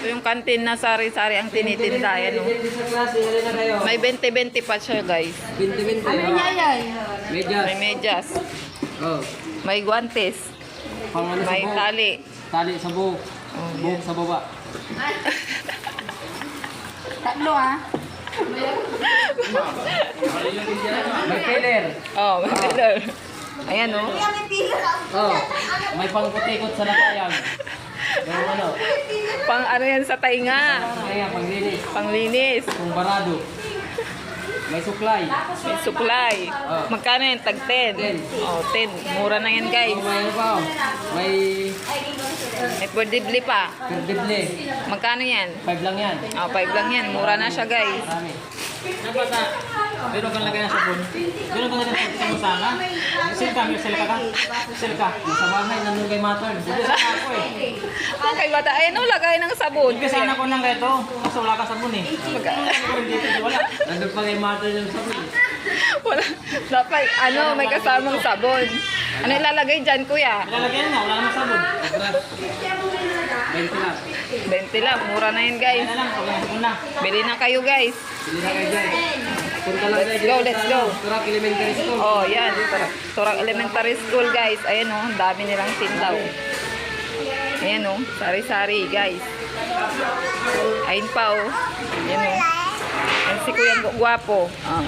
Ito yung kantin na sari-sari ang tinitinda. Yan, oh. Sa klase, alin na kayo? May 20-20 pa siya, guys. 20-20. Ano niya yan? Medyas. May medyas. Oh. May guantes. Pang ano sa May buhok? tali. Tali sa buhok. Oh, Buhok sa baba. Tatlo ah. May killer. Oh, may color. Ayan, oh. Oh. May pangkutikot sa nakayag. Yung ano? Pang ano yan sa tainga. Kaya panglinis. Panglinis. Kung barado. May suklay. May supply. Magkano yan? Tag 10. 10. Oh, 10. Mura na yan, guys. Oh, may ano pa oh. May May perdibli pa. perdible. Magkano yan? 5 lang yan. Oh, 5 lang yan. Mura na siya, guys. Marami. Napasa, pero kang lagay ng sabon. Pero kang lagay ng sabon sana. Silka, may silka ka. Silka. Sa bahay, nandun kay Maton. Dito sa ako eh. Okay, bata. Ayan, oh, lagay ng sabon. Hindi sana ko lang ito. Kasi wala ka sabon eh. Wala. Nandun pa kay Maton yung sabon eh. Wala. Dapat, ano, may kasamang sabon. Ano ilalagay dyan, kuya? Ilalagyan na, wala namang sabon. 20 lang. 20 lang. Mura na yun, guys. Kaya lang, pag nasabon na. Bili na kayo, guys. Pili na kayo dyan. Punta lang Let's kayo go, dyan let's sa go. Turak Elementary School. Oh, yan. Turang Elementary School, guys. Ayan, oh. Ang dami nilang tindaw. Ayan, oh. Sari-sari, guys. Ayun pa, oh. Ayan, oh. Ayan si Kuya Guwapo. Ah.